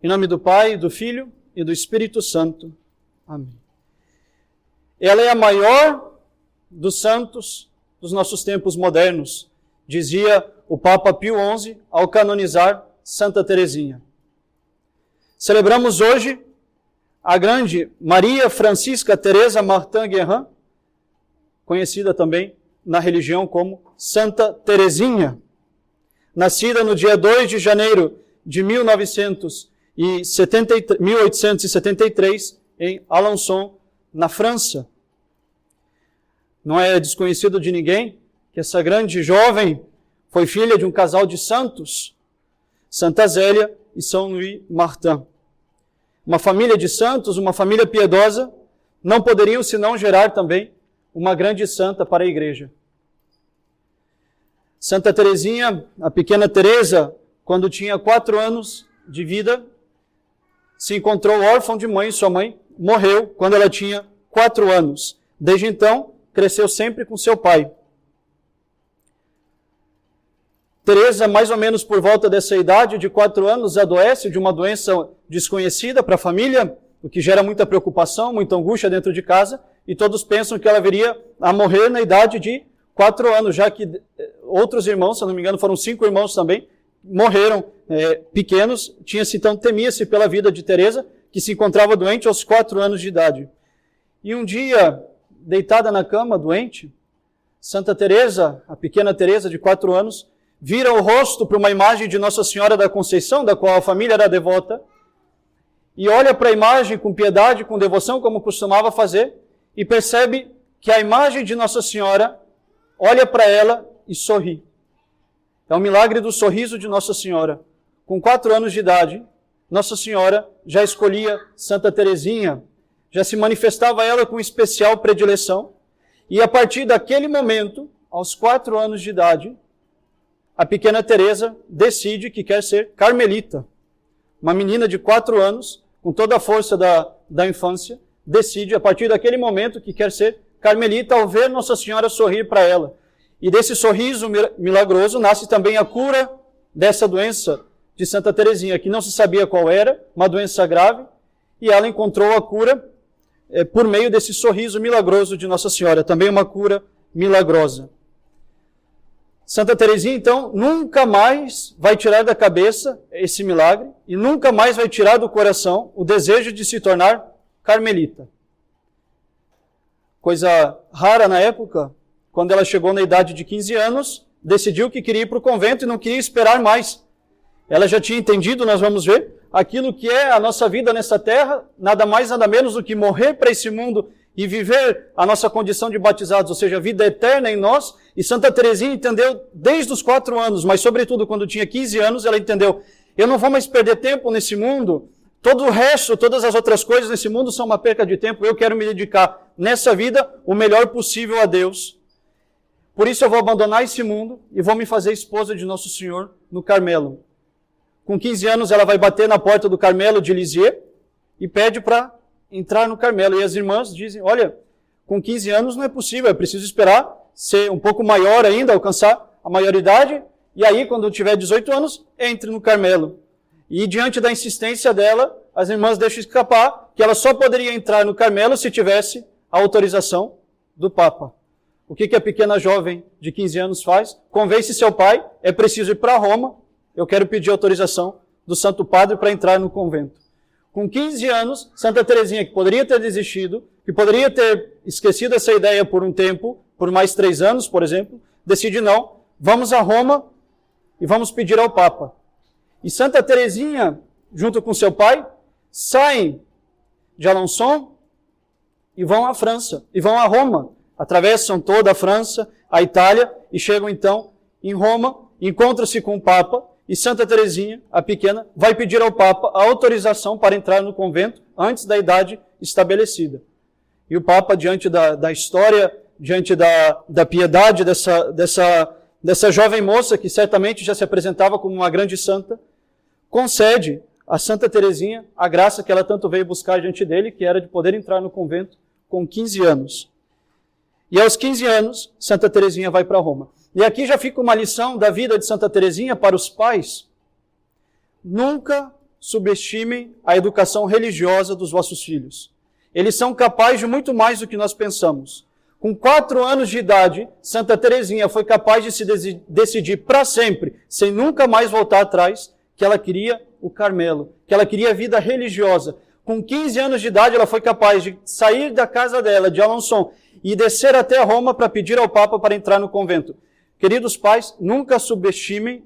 Em nome do Pai, do Filho e do Espírito Santo. Amém. Ela é a maior dos santos dos nossos tempos modernos, dizia o Papa Pio XI ao canonizar Santa Teresinha. Celebramos hoje a grande Maria Francisca Teresa Martin Guerin, conhecida também na religião como Santa Teresinha, nascida no dia 2 de janeiro de 1873, em Alençon, na França. Não é desconhecido de ninguém que essa grande jovem foi filha de um casal de santos, Santa Zélia e São Louis Martin. Uma família de santos, uma família piedosa, não poderiam senão gerar também uma grande santa para a igreja. Santa Teresinha, a pequena Teresa, quando tinha 4 anos de vida, se encontrou órfã de mãe. Sua mãe morreu quando ela tinha 4 anos. Desde então, cresceu sempre com seu pai. Teresa, mais ou menos por volta dessa idade, de 4 anos, adoece de uma doença desconhecida para a família, o que gera muita preocupação, muita angústia dentro de casa, e todos pensam que ela viria a morrer na idade de 4 anos, já que outros irmãos, se eu não me engano, foram 5 irmãos também, morreram pequenos. Então temia-se pela vida de Teresa, que se encontrava doente aos 4 anos de idade. E um dia, deitada na cama, doente, Santa Teresa, a pequena Teresa de 4 anos, vira o rosto para uma imagem de Nossa Senhora da Conceição, da qual a família era devota, e olha para a imagem com piedade, com devoção, como costumava fazer, e percebe que a imagem de Nossa Senhora olha para ela e sorri. É o milagre do sorriso de Nossa Senhora. Com 4 anos de idade, Nossa Senhora já escolhia Santa Teresinha, já se manifestava ela com especial predileção, e a partir daquele momento, aos 4 anos de idade, a pequena Teresa decide que quer ser carmelita. Uma menina de 4 anos, com toda a força da infância, decide a partir daquele momento que quer ser carmelita ao ver Nossa Senhora sorrir para ela. E desse sorriso milagroso nasce também a cura dessa doença de Santa Teresinha, que não se sabia qual era, uma doença grave, e ela encontrou a cura por meio desse sorriso milagroso de Nossa Senhora, também uma cura milagrosa. Santa Teresinha, então, nunca mais vai tirar da cabeça esse milagre e nunca mais vai tirar do coração o desejo de se tornar carmelita. Coisa rara na época, quando ela chegou na idade de 15 anos, decidiu que queria ir para o convento e não queria esperar mais. Ela já tinha entendido, nós vamos ver, aquilo que é a nossa vida nessa terra, nada mais, nada menos do que morrer para esse mundo e viver a nossa condição de batizados, ou seja, a vida eterna em nós. E Santa Teresinha entendeu desde os 4 anos, mas sobretudo quando tinha 15 anos, ela entendeu, eu não vou mais perder tempo nesse mundo, todo o resto, todas as outras coisas nesse mundo são uma perca de tempo, eu quero me dedicar nessa vida o melhor possível a Deus. Por isso eu vou abandonar esse mundo e vou me fazer esposa de Nosso Senhor no Carmelo. Com 15 anos ela vai bater na porta do Carmelo de Lisieux e pede para entrar no Carmelo. E as irmãs dizem, olha, com 15 anos não é possível, é preciso esperar ser um pouco maior ainda, alcançar a maioridade, e aí quando tiver 18 anos, entre no Carmelo. E diante da insistência dela, as irmãs deixam escapar que ela só poderia entrar no Carmelo se tivesse a autorização do Papa. O que a pequena jovem de 15 anos faz? Convence seu pai, é preciso ir para Roma, eu quero pedir autorização do Santo Padre para entrar no convento. Com 15 anos, Santa Teresinha, que poderia ter desistido, que poderia ter esquecido essa ideia por um tempo, por mais 3 anos, por exemplo, decide não, vamos a Roma e vamos pedir ao Papa. E Santa Teresinha, junto com seu pai, saem de Alençon e vão à França, e vão a Roma, atravessam toda a França, a Itália, e chegam então em Roma, encontram-se com o Papa, e Santa Teresinha, a pequena, vai pedir ao Papa a autorização para entrar no convento antes da idade estabelecida. E o Papa, diante da história, diante da piedade dessa jovem moça, que certamente já se apresentava como uma grande santa, concede a Santa Teresinha a graça que ela tanto veio buscar diante dele, que era de poder entrar no convento com 15 anos. E aos 15 anos, Santa Teresinha vai para Roma. E aqui já fica uma lição da vida de Santa Teresinha para os pais. Nunca subestimem a educação religiosa dos vossos filhos. Eles são capazes de muito mais do que nós pensamos. Com 4 anos de idade, Santa Teresinha foi capaz de se decidir para sempre, sem nunca mais voltar atrás, que ela queria o Carmelo, que ela queria a vida religiosa. Com 15 anos de idade, ela foi capaz de sair da casa dela, de Alençon, e descer até Roma para pedir ao Papa para entrar no convento. Queridos pais, nunca subestimem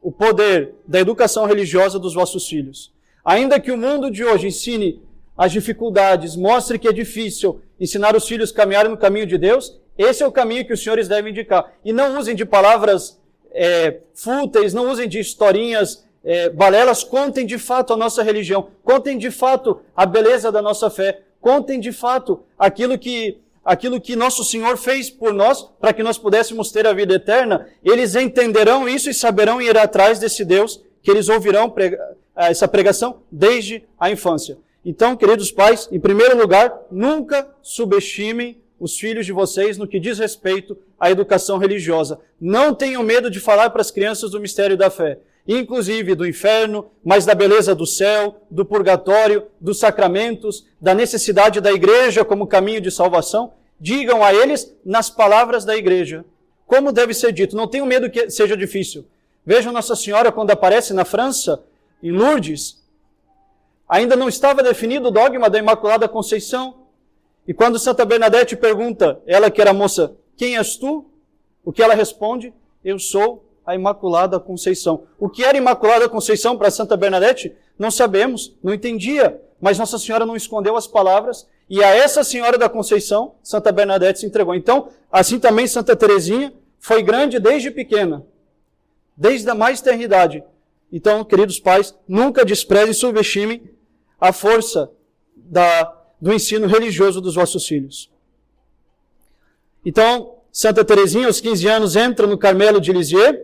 o poder da educação religiosa dos vossos filhos. Ainda que o mundo de hoje ensine as dificuldades, mostre que é difícil ensinar os filhos a caminharem no caminho de Deus, esse é o caminho que os senhores devem indicar. E não usem de palavras fúteis, não usem de historinhas balelas, contem de fato a nossa religião, contem de fato a beleza da nossa fé, contem de fato aquilo que nosso Senhor fez por nós, para que nós pudéssemos ter a vida eterna. Eles entenderão isso e saberão ir atrás desse Deus, que eles ouvirão essa pregação desde a infância. Então, queridos pais, em primeiro lugar, nunca subestimem os filhos de vocês no que diz respeito à educação religiosa. Não tenham medo de falar para as crianças do mistério da fé, inclusive do inferno, mas da beleza do céu, do purgatório, dos sacramentos, da necessidade da igreja como caminho de salvação. Digam a eles nas palavras da igreja, como deve ser dito. Não tenham medo que seja difícil. Vejam Nossa Senhora quando aparece na França, em Lourdes, ainda não estava definido o dogma da Imaculada Conceição. E quando Santa Bernadette pergunta, ela que era moça, quem és tu? O que ela responde? Eu sou a Imaculada Conceição. O que era Imaculada Conceição para Santa Bernadette? Não sabemos, não entendia. Mas Nossa Senhora não escondeu as palavras. E a essa Senhora da Conceição, Santa Bernadette se entregou. Então, assim também Santa Teresinha foi grande desde pequena, desde a mais tenra idade. Então, queridos pais, nunca desprezem e subestimem a força do ensino religioso dos vossos filhos. Então, Santa Teresinha, aos 15 anos, entra no Carmelo de Lisieux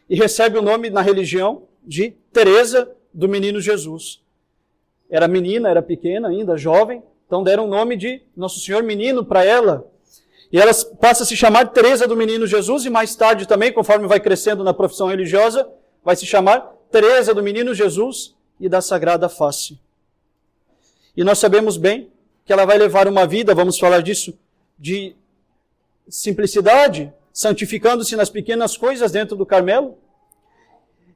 e recebe o nome na religião de Teresa do Menino Jesus. Era menina, era pequena ainda, jovem, então deram o nome de Nosso Senhor Menino para ela. E ela passa a se chamar Teresa do Menino Jesus e mais tarde também, conforme vai crescendo na profissão religiosa, vai se chamar Teresa do Menino Jesus e da Sagrada Face. E nós sabemos bem que ela vai levar uma vida, vamos falar disso, de simplicidade, santificando-se nas pequenas coisas dentro do Carmelo.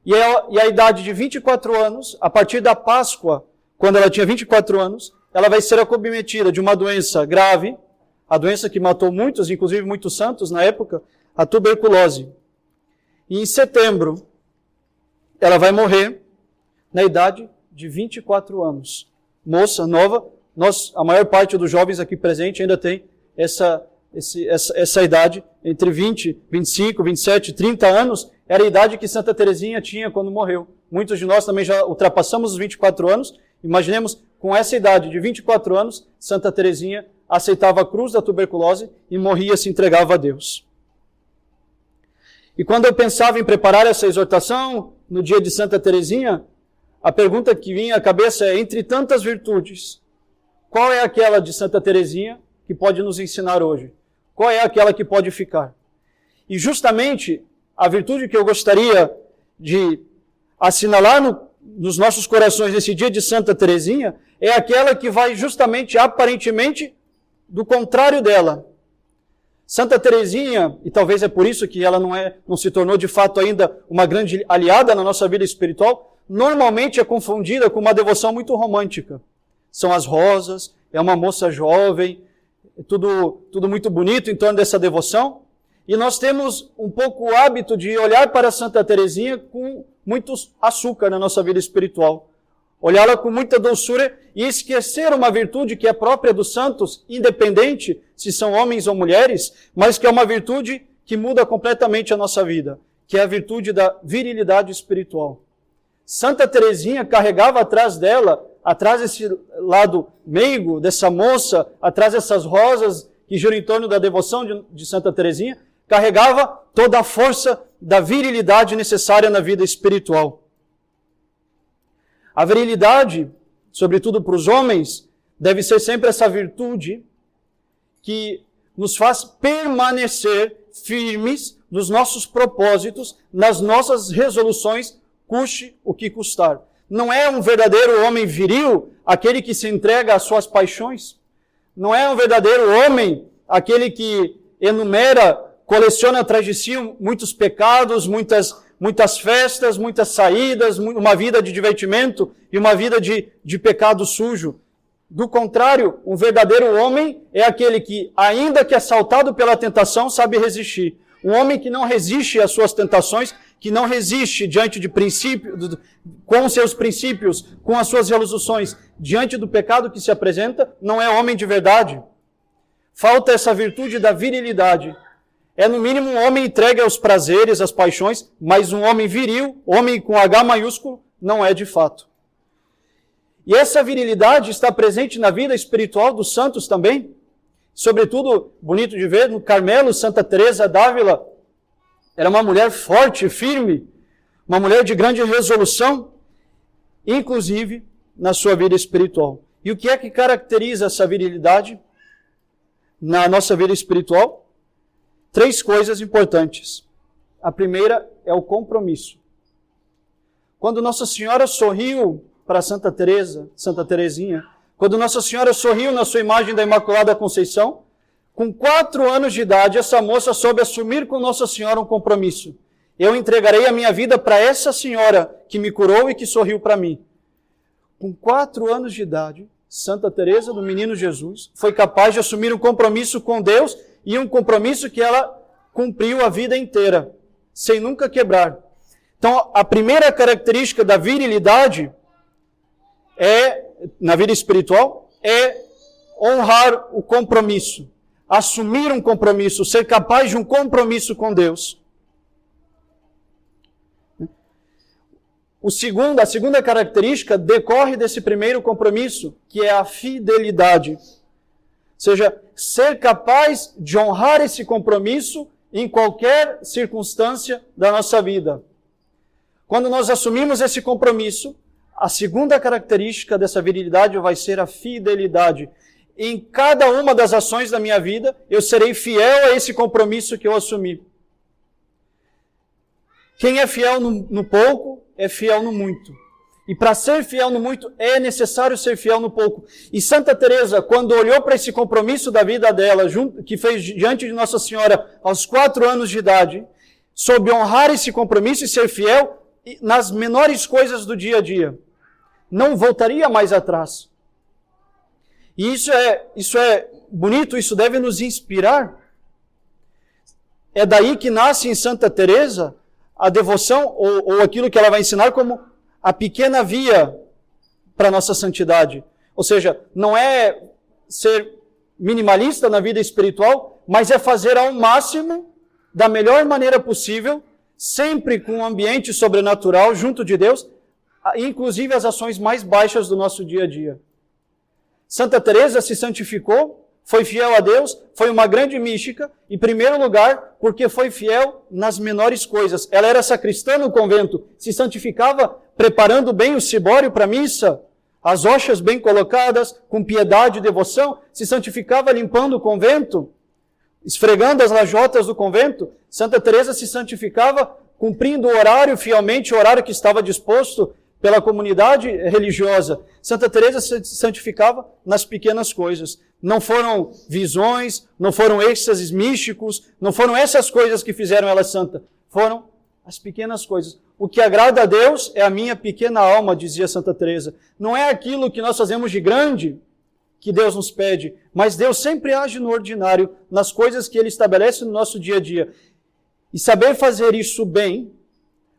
E a idade de 24 anos, a partir da Páscoa, quando ela tinha 24 anos, ela vai ser acometida de uma doença grave, a doença que matou muitos, inclusive muitos santos na época, a tuberculose. E em setembro, ela vai morrer na idade de 24 anos. Moça, nova, a maior parte dos jovens aqui presentes ainda tem essa idade, entre 20, 25, 27, 30 anos, era a idade que Santa Teresinha tinha quando morreu. Muitos de nós também já ultrapassamos os 24 anos. Imaginemos, com essa idade de 24 anos, Santa Teresinha aceitava a cruz da tuberculose e morria, se entregava a Deus. E quando eu pensava em preparar essa exortação, no dia de Santa Teresinha, a pergunta que vinha à cabeça é, entre tantas virtudes, qual é aquela de Santa Teresinha que pode nos ensinar hoje? Qual é aquela que pode ficar? E justamente a virtude que eu gostaria de assinalar nos nossos corações nesse dia de Santa Teresinha é aquela que vai justamente, aparentemente, do contrário dela. Santa Teresinha, e talvez é por isso que ela não se tornou de fato ainda uma grande aliada na nossa vida espiritual, normalmente é confundida com uma devoção muito romântica. São as rosas, é uma moça jovem, é tudo muito bonito em torno dessa devoção. E nós temos um pouco o hábito de olhar para Santa Teresinha com muito açúcar na nossa vida espiritual. Olhá-la com muita doçura e esquecer uma virtude que é própria dos santos, independente se são homens ou mulheres, mas que é uma virtude que muda completamente a nossa vida, que é a virtude da virilidade espiritual. Santa Teresinha carregava atrás dela, atrás desse lado meigo, dessa moça, atrás dessas rosas que giram em torno da devoção de Santa Teresinha, carregava toda a força da virilidade necessária na vida espiritual. A virilidade, sobretudo para os homens, deve ser sempre essa virtude que nos faz permanecer firmes nos nossos propósitos, nas nossas resoluções, custe o que custar. Não é um verdadeiro homem viril aquele que se entrega às suas paixões. Não é um verdadeiro homem aquele que enumera, coleciona atrás de si muitos pecados, muitas festas, muitas saídas, uma vida de divertimento e uma vida de pecado sujo. Do contrário, um verdadeiro homem é aquele que, ainda que assaltado pela tentação, sabe resistir. Um homem que não resiste às suas tentações, que não resiste diante de princípios, com seus princípios, com as suas resoluções, diante do pecado que se apresenta, não é homem de verdade. Falta essa virtude da virilidade. É no mínimo um homem entregue aos prazeres, às paixões, mas um homem viril, homem com H maiúsculo, não é de fato. E essa virilidade está presente na vida espiritual dos santos também. Sobretudo, bonito de ver, no Carmelo, Santa Teresa d'Ávila era uma mulher forte, firme, uma mulher de grande resolução, inclusive na sua vida espiritual. E o que é que caracteriza essa virilidade na nossa vida espiritual? 3 coisas importantes. A primeira é o compromisso. Quando Nossa Senhora sorriu para Santa Teresa, Santa Teresinha, quando Nossa Senhora sorriu na sua imagem da Imaculada Conceição, com 4 anos de idade, essa moça soube assumir com Nossa Senhora um compromisso. Eu entregarei a minha vida para essa senhora que me curou e que sorriu para mim. Com 4 anos de idade, Santa Teresa do Menino Jesus foi capaz de assumir um compromisso com Deus e um compromisso que ela cumpriu a vida inteira, sem nunca quebrar. Então, a primeira característica da virilidade na vida espiritual, é honrar o compromisso, assumir um compromisso, ser capaz de um compromisso com Deus. A segunda característica decorre desse primeiro compromisso, que é a fidelidade. Ou seja, ser capaz de honrar esse compromisso em qualquer circunstância da nossa vida. Quando nós assumimos esse compromisso, a segunda característica dessa virilidade vai ser a fidelidade. Em cada uma das ações da minha vida, eu serei fiel a esse compromisso que eu assumi. Quem é fiel no pouco, é fiel no muito. E para ser fiel no muito, é necessário ser fiel no pouco. E Santa Teresa, quando olhou para esse compromisso da vida dela, que fez diante de Nossa Senhora aos 4 anos de idade, soube honrar esse compromisso e ser fiel nas menores coisas do dia a dia. Não voltaria mais atrás. E isso é bonito, isso deve nos inspirar. É daí que nasce em Santa Teresa a devoção, ou aquilo que ela vai ensinar como a pequena via para a nossa santidade. Ou seja, não é ser minimalista na vida espiritual, mas é fazer ao máximo, da melhor maneira possível, sempre com um ambiente sobrenatural junto de Deus, inclusive as ações mais baixas do nosso dia a dia. Santa Teresa se santificou, foi fiel a Deus, foi uma grande mística, em primeiro lugar, porque foi fiel nas menores coisas. Ela era sacristã no convento, se santificava preparando bem o cibório para a missa, as hoxas bem colocadas, com piedade e devoção, se santificava limpando o convento, esfregando as lajotas do convento. Santa Teresa se santificava cumprindo o horário fielmente, o horário que estava disposto pela comunidade religiosa. Santa Teresa se santificava nas pequenas coisas. Não foram visões, não foram êxtases místicos, não foram essas coisas que fizeram ela santa. Foram as pequenas coisas. O que agrada a Deus é a minha pequena alma, dizia Santa Teresa. Não é aquilo que nós fazemos de grande que Deus nos pede, mas Deus sempre age no ordinário, nas coisas que Ele estabelece no nosso dia a dia. E saber fazer isso bem,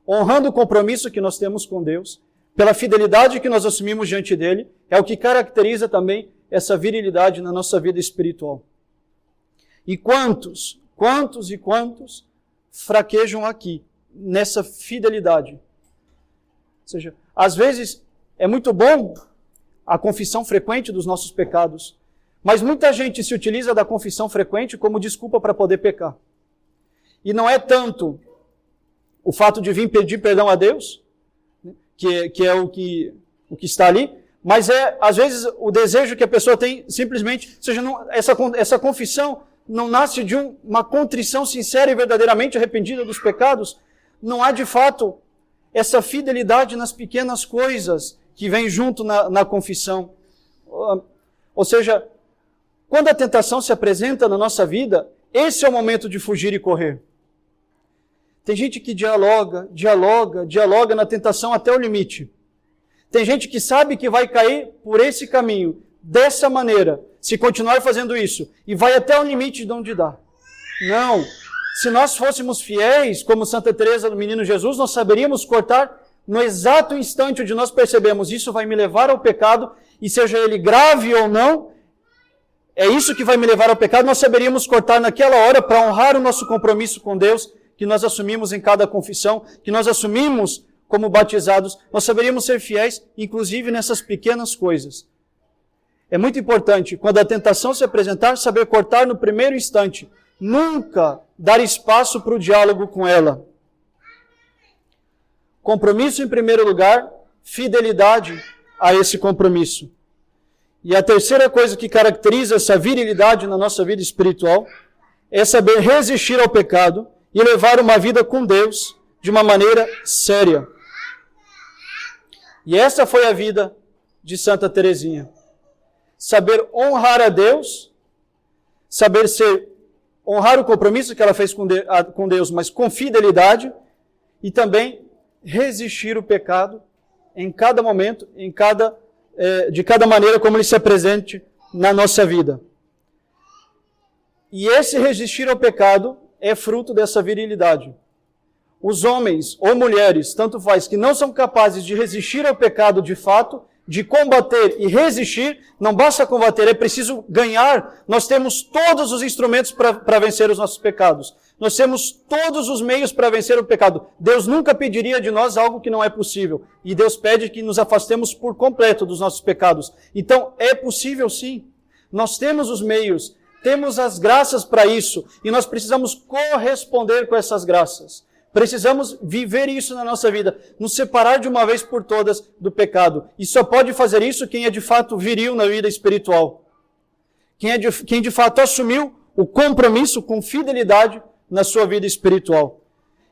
honrando o compromisso que nós temos com Deus, pela fidelidade que nós assumimos diante dele, é o que caracteriza também essa virilidade na nossa vida espiritual. E quantos fraquejam aqui, nessa fidelidade? Ou seja, às vezes é muito bom a confissão frequente dos nossos pecados, mas muita gente se utiliza da confissão frequente como desculpa para poder pecar. E não é tanto o fato de vir pedir perdão a Deus, que é o que está ali, mas é, às vezes, o desejo que a pessoa tem simplesmente, ou seja, essa confissão não nasce de uma contrição sincera e verdadeiramente arrependida dos pecados, não há de fato essa fidelidade nas pequenas coisas que vem junto na confissão. Ou seja, quando a tentação se apresenta na nossa vida, esse é o momento de fugir e correr. Tem gente que dialoga na tentação até o limite. Tem gente que sabe que vai cair por esse caminho, dessa maneira, se continuar fazendo isso, e vai até o limite de onde dá. Não. Se nós fôssemos fiéis, como Santa Teresa do Menino Jesus, nós saberíamos cortar no exato instante onde nós percebemos isso vai me levar ao pecado, e seja ele grave ou não, é isso que vai me levar ao pecado, nós saberíamos cortar naquela hora para honrar o nosso compromisso com Deus, que nós assumimos em cada confissão, que nós assumimos como batizados, nós saberíamos ser fiéis, inclusive nessas pequenas coisas. É muito importante, quando a tentação se apresentar, saber cortar no primeiro instante, nunca dar espaço para o diálogo com ela. Compromisso em primeiro lugar, fidelidade a esse compromisso. E a terceira coisa que caracteriza essa virilidade na nossa vida espiritual é saber resistir ao pecado e levar uma vida com Deus de uma maneira séria. E essa foi a vida de Santa Teresinha. Saber honrar a Deus, saber honrar o compromisso que ela fez com Deus, mas com fidelidade, e também resistir o pecado em cada momento, de cada maneira como ele se apresente na nossa vida. E esse resistir ao pecado é fruto dessa virilidade. Os homens ou mulheres, tanto faz, que não são capazes de resistir ao pecado de fato, de combater e resistir, não basta combater, é preciso ganhar. Nós temos todos os instrumentos para vencer os nossos pecados. Nós temos todos os meios para vencer o pecado. Deus nunca pediria de nós algo que não é possível. E Deus pede que nos afastemos por completo dos nossos pecados. Então, é possível sim. Nós temos os meios, temos as graças para isso. E nós precisamos corresponder com essas graças. Precisamos viver isso na nossa vida, nos separar de uma vez por todas do pecado. E só pode fazer isso quem é de fato viril na vida espiritual. Quem de fato assumiu o compromisso com fidelidade na sua vida espiritual.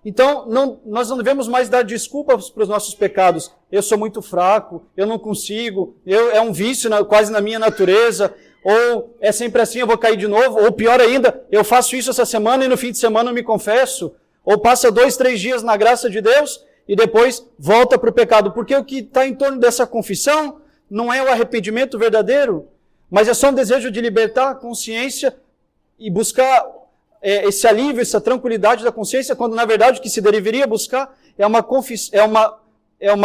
Então, nós não devemos mais dar desculpas para os nossos pecados. Eu sou muito fraco, eu não consigo, é um vício quase na minha natureza, ou é sempre assim, eu vou cair de novo, ou pior ainda, eu faço isso essa semana e no fim de semana eu me confesso. Ou passa 2, 3 dias na graça de Deus e depois volta para o pecado. Porque o que está em torno dessa confissão não é o arrependimento verdadeiro, mas é só um desejo de libertar a consciência e buscar esse alívio, essa tranquilidade da consciência, quando na verdade o que se deveria buscar é uma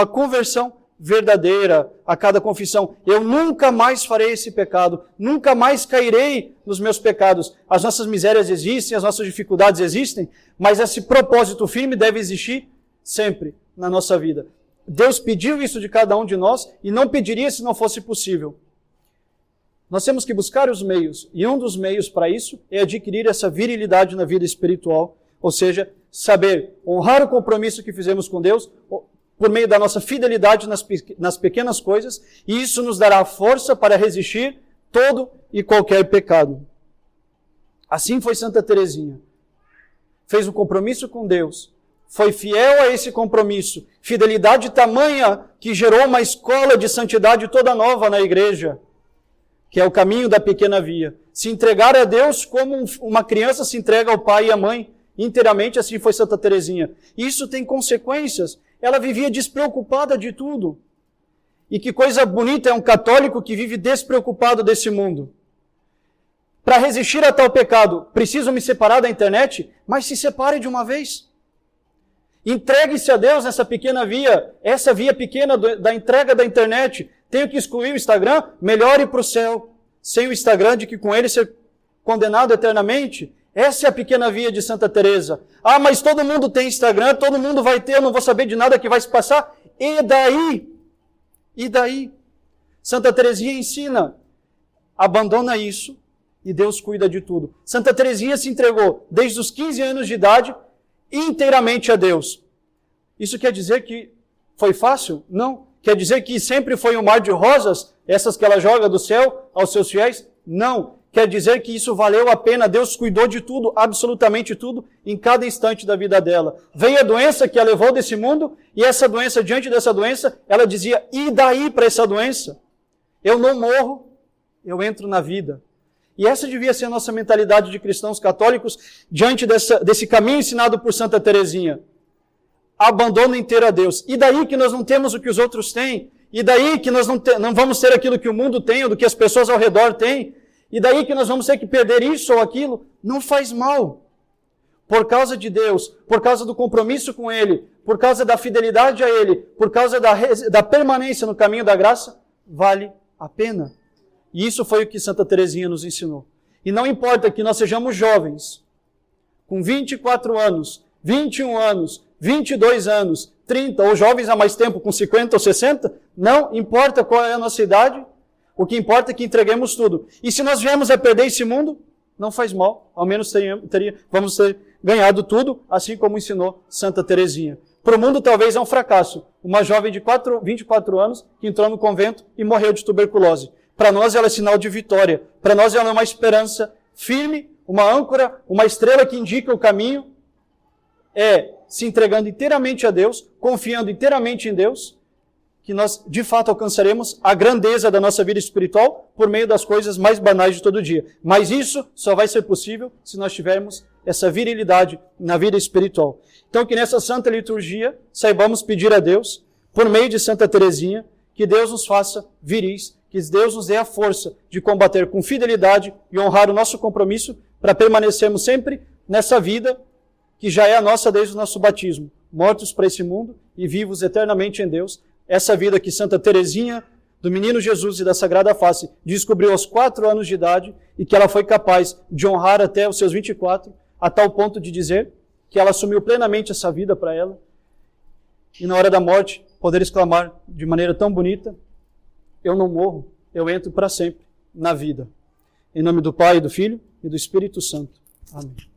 conversão verdadeira a cada confissão. Eu nunca mais farei esse pecado, nunca mais cairei nos meus pecados. As nossas misérias existem, as nossas dificuldades existem, mas esse propósito firme deve existir sempre na nossa vida. Deus pediu isso de cada um de nós e não pediria se não fosse possível. Nós temos que buscar os meios, e um dos meios para isso é adquirir essa virilidade na vida espiritual, ou seja, saber honrar o compromisso que fizemos com Deus, por meio da nossa fidelidade nas pequenas coisas, e isso nos dará força para resistir todo e qualquer pecado. Assim foi Santa Teresinha. Fez um compromisso com Deus, foi fiel a esse compromisso, fidelidade tamanha que gerou uma escola de santidade toda nova na igreja, que é o caminho da pequena via. Se entregar a Deus como uma criança se entrega ao pai e à mãe, inteiramente, assim foi Santa Teresinha. Isso tem consequências. Ela vivia despreocupada de tudo. E que coisa bonita é um católico que vive despreocupado desse mundo. Para resistir a tal pecado, preciso me separar da internet? Mas se separe de uma vez. Entregue-se a Deus nessa pequena via, essa via pequena da entrega da internet. Tenho que excluir o Instagram? Melhor ir para o céu. Sem o Instagram, de que com ele ser condenado eternamente? Essa é a pequena via de Santa Teresa. Ah, mas todo mundo tem Instagram, todo mundo vai ter, eu não vou saber de nada que vai se passar. E daí? E daí? Santa Teresinha ensina, abandona isso e Deus cuida de tudo. Santa Teresinha se entregou desde os 15 anos de idade inteiramente a Deus. Isso quer dizer que foi fácil? Não. Quer dizer que sempre foi um mar de rosas, essas que ela joga do céu aos seus fiéis? Não. quer dizer que isso valeu a pena, Deus cuidou de tudo, absolutamente tudo, em cada instante da vida dela. Veio a doença que a levou desse mundo, e essa doença, diante dessa doença, ela dizia, e daí para essa doença? Eu não morro, eu entro na vida. E essa devia ser a nossa mentalidade de cristãos católicos, diante desse caminho ensinado por Santa Teresinha. Abandono inteiro a Deus. E daí que nós não temos o que os outros têm? E daí que nós não vamos ter aquilo que o mundo tem, ou do que as pessoas ao redor têm? E daí que nós vamos ter que perder isso ou aquilo? Não faz mal. Por causa de Deus, por causa do compromisso com Ele, por causa da fidelidade a Ele, por causa da permanência no caminho da graça, vale a pena. E isso foi o que Santa Teresinha nos ensinou. E não importa que nós sejamos jovens, com 24 anos, 21 anos, 22 anos, 30, ou jovens há mais tempo, com 50 ou 60, não importa qual é a nossa idade, o que importa é que entreguemos tudo. E se nós viemos a perder esse mundo, não faz mal, ao menos vamos ter ganhado tudo, assim como ensinou Santa Teresinha. Para o mundo talvez é um fracasso, uma jovem de 24 anos que entrou no convento e morreu de tuberculose. Para nós ela é sinal de vitória, para nós ela é uma esperança firme, uma âncora, uma estrela que indica o caminho, se entregando inteiramente a Deus, confiando inteiramente em Deus, que nós de fato alcançaremos a grandeza da nossa vida espiritual por meio das coisas mais banais de todo dia. Mas isso só vai ser possível se nós tivermos essa virilidade na vida espiritual. Então que nessa Santa Liturgia saibamos pedir a Deus, por meio de Santa Teresinha, que Deus nos faça viris, que Deus nos dê a força de combater com fidelidade e honrar o nosso compromisso para permanecermos sempre nessa vida que já é a nossa desde o nosso batismo, mortos para esse mundo e vivos eternamente em Deus. Essa vida que Santa Teresinha, do Menino Jesus e da Sagrada Face, descobriu aos 4 anos de idade e que ela foi capaz de honrar até os seus 24, a tal ponto de dizer que ela assumiu plenamente essa vida para ela e na hora da morte poder exclamar de maneira tão bonita, eu não morro, eu entro para sempre na vida. Em nome do Pai, do Filho e do Espírito Santo. Amém.